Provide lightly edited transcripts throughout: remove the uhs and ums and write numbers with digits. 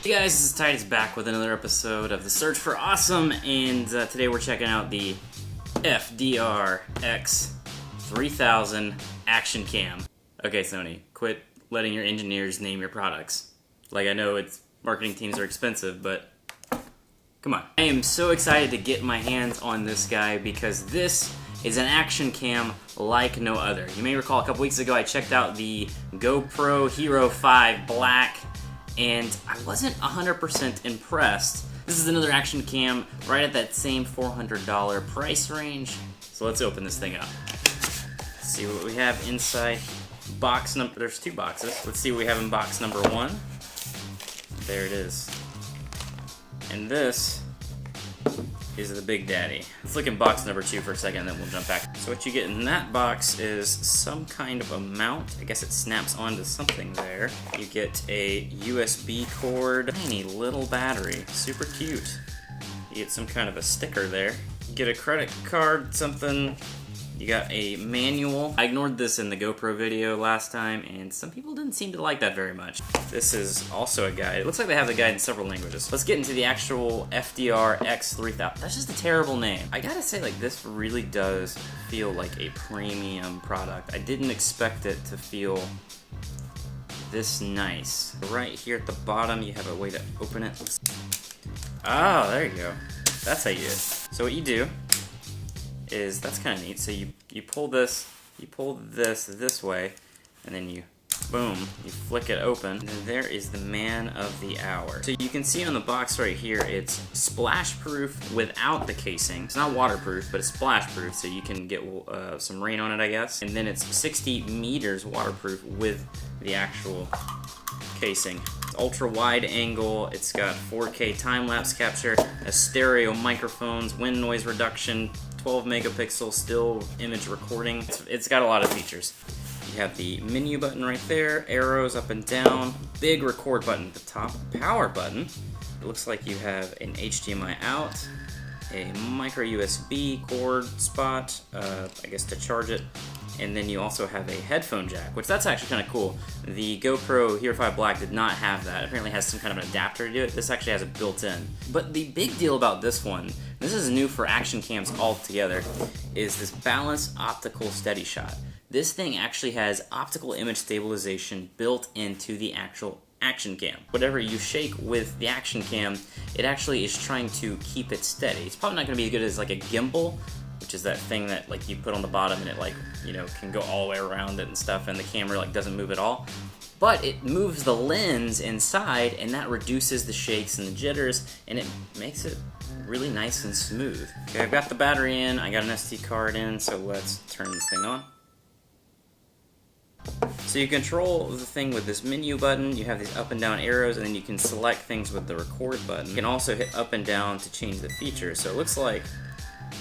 Hey guys, this is Titus back with another episode of The Search for Awesome, and today we're checking out the FDRX3000 Action Cam. Okay, Sony, quit letting your engineers name your products. Like, I know marketing teams are expensive, but come on. I am so excited to get my hands on this guy because this is an action cam like no other. You may recall a couple weeks ago I checked out the GoPro Hero 5 Black, and I wasn't 100% impressed. This is another action cam right at that same $400 price range. So let's open this thing up. Let's see what we have inside. There's two boxes. Let's see what we have in box number 1. There it is. And this is the big daddy. Let's look in box number 2 for a second, and then we'll jump back. So what you get in that box is some kind of a mount. I guess it snaps onto something there. You get a USB cord, tiny little battery, super cute. You get some kind of a sticker there. You get a credit card, something. You got a manual. I ignored this in the GoPro video last time, and some people didn't seem to like that very much. This is also a guide. It looks like they have the guide in several languages. Let's get into the actual FDRX3000. That's just a terrible name. I gotta say, like, this really does feel like a premium product. I didn't expect it to feel this nice. Right here at the bottom, you have a way to open it. Oh, there you go. That's how you do it. So what you do is, that's kind of neat. So you pull this this way, and then you, boom, you flick it open, and then there is the man of the hour. So you can see on the box right here, it's splash proof without the casing. It's not waterproof, but it's splash proof, so you can get some rain on it, I guess. And then it's 60 meters waterproof with the actual casing. It's ultra wide angle, it's got 4K time-lapse capture, a stereo microphones, wind noise reduction, 12 megapixel still image recording. It's got a lot of features. You have the menu button right there, arrows up and down, big record button at the top, power button. It looks like you have an HDMI out, a micro USB cord spot, I guess to charge it, and then you also have a headphone jack, which that's actually kind of cool. The GoPro Hero 5 Black did not have that. Apparently it has some kind of an adapter to do it. This actually has it built in. But the big deal about this one, this is new for action cams altogether, is this BOSS Optical Steadyshot. This thing actually has optical image stabilization built into the actual action cam. Whatever you shake with the action cam, it actually is trying to keep it steady. It's probably not going to be as good as like a gimbal, which is that thing that like you put on the bottom and it, like, you know, can go all the way around it and stuff, and the camera like doesn't move at all. But it moves the lens inside, and that reduces the shakes and the jitters, and it makes it really nice and smooth. Okay, I've got the battery in, I got an SD card in, so let's turn this thing on. So you control the thing with this menu button, you have these up and down arrows, and then you can select things with the record button. You can also hit up and down to change the features. So it looks like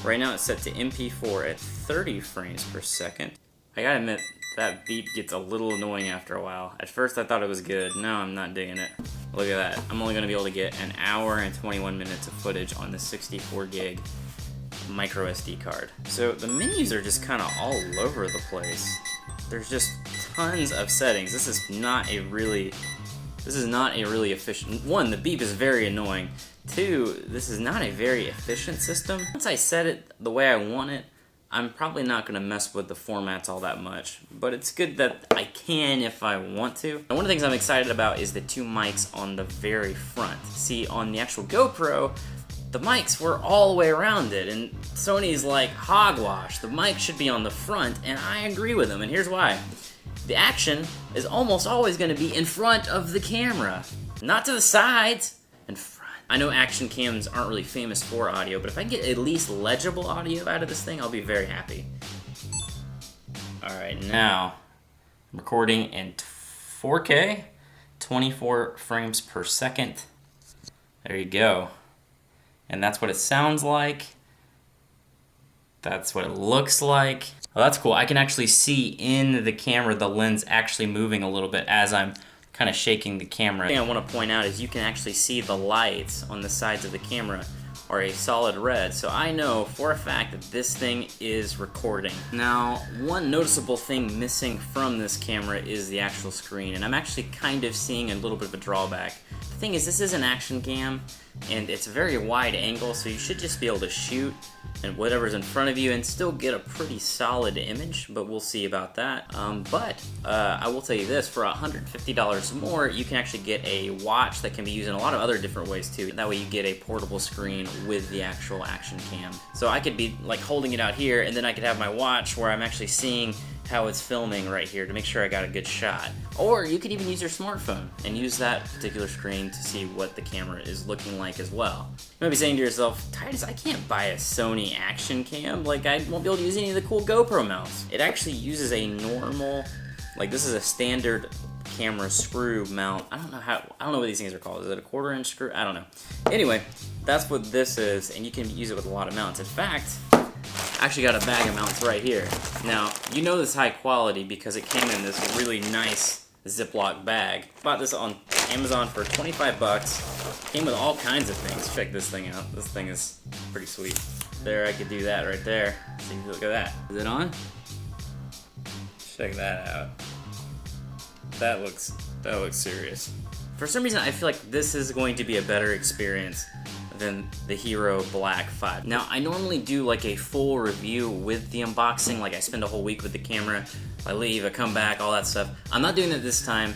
right now it's set to MP4 at 30 frames per second. I gotta admit, that beep gets a little annoying after a while. At first I thought it was good, now I'm not digging it. Look at that, I'm only gonna be able to get an hour and 21 minutes of footage on the 64 gig micro SD card. So the menus are just kind of all over the place. There's just tons of settings. This is not a really efficient. One, the beep is very annoying. Two, this is not a very efficient system. Once I set it the way I want it, I'm probably not going to mess with the formats all that much, but it's good that I can if I want to. And one of the things I'm excited about is the two mics on the very front. See, on the actual GoPro, the mics were all the way around it, and Sony's like, hogwash, the mic should be on the front, and I agree with them, and here's why. The action is almost always going to be in front of the camera, not to the sides, in front. I know action cams aren't really famous for audio, but if I can get at least legible audio out of this thing, I'll be very happy. Alright, now, I'm recording in 4K, 24 frames per second. There you go. And that's what it sounds like. That's what it looks like. Oh, that's cool. I can actually see in the camera the lens actually moving a little bit as I'm kind of shaking the camera. The thing I want to point out is you can actually see the lights on the sides of the camera are a solid red, so I know for a fact that this thing is recording. Now, one noticeable thing missing from this camera is the actual screen, and I'm actually kind of seeing a little bit of a drawback. The thing is, this is an action cam, and it's a very wide angle, so you should just be able to shoot and whatever's in front of you and still get a pretty solid image, but we'll see about that. I will tell you this, for $150 more, you can actually get a watch that can be used in a lot of other different ways too. That way you get a portable screen with the actual action cam. So I could be like holding it out here, and then I could have my watch where I'm actually seeing how it's filming right here to make sure I got a good shot. Or you could even use your smartphone and use that particular screen to see what the camera is looking like as well. You might be saying to yourself, Titus, I can't buy a Sony Action Cam. Like, I won't be able to use any of the cool GoPro mounts. It actually uses a normal, like this is a standard camera screw mount. I don't know what these things are called. Is it a 1/4-inch screw? I don't know. Anyway, that's what this is, and you can use it with a lot of mounts. In fact, I actually got a bag of mounts right here. Now, you know this is high quality because it came in this really nice Ziploc bag. Bought this on Amazon for 25 bucks. Came with all kinds of things. Check this thing out. This thing is pretty sweet. There, I could do that right there. See, look at that. Is it on? Check that out. That looks serious. For some reason, I feel like this is going to be a better experience than the Hero Black 5. Now, I normally do like a full review with the unboxing, like I spend a whole week with the camera, I leave, I come back, all that stuff. I'm not doing it this time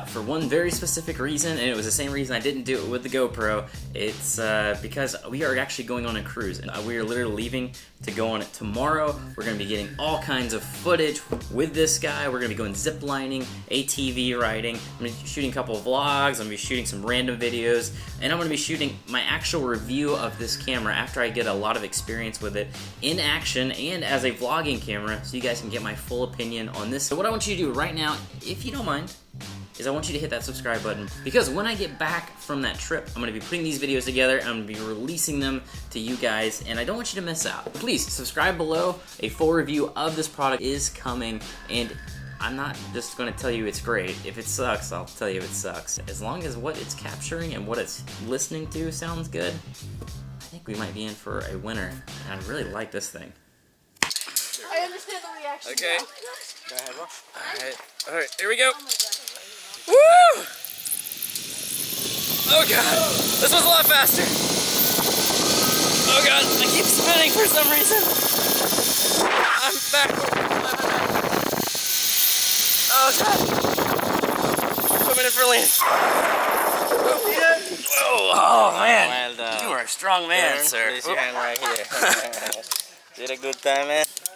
for one very specific reason, and it was the same reason I didn't do it with the GoPro. It's because we are actually going on a cruise, and we are literally leaving to go on it tomorrow. We're going to be getting all kinds of footage with this guy. We're going to be going zip lining, ATV riding. I'm going to be shooting a couple of vlogs. I'm going to be shooting some random videos, and I'm going to be shooting my actual review of this camera after I get a lot of experience with it in action and as a vlogging camera, so you guys can get my full opinion on this. So what I want you to do right now, if you don't mind, is I want you to hit that subscribe button, because when I get back from that trip, I'm going to be putting these videos together, and I'm going to be releasing them to you guys, and I don't want you to miss out. Please subscribe below. A full review of this product is coming, and I'm not just going to tell you it's great. If it sucks, I'll tell you it sucks. As long as what it's capturing and what it's listening to sounds good, I think we might be in for a winner, and I really like this thing. I understand the reaction. Okay. Go ahead, bro. Alright, here we go. Woo! Oh god, this was a lot faster. Oh god, I keep spinning for some reason. I'm back. Oh god. Coming in for land. Oh man. Well done. You are a strong man, sir. Place your hand right here. Did a good time, man.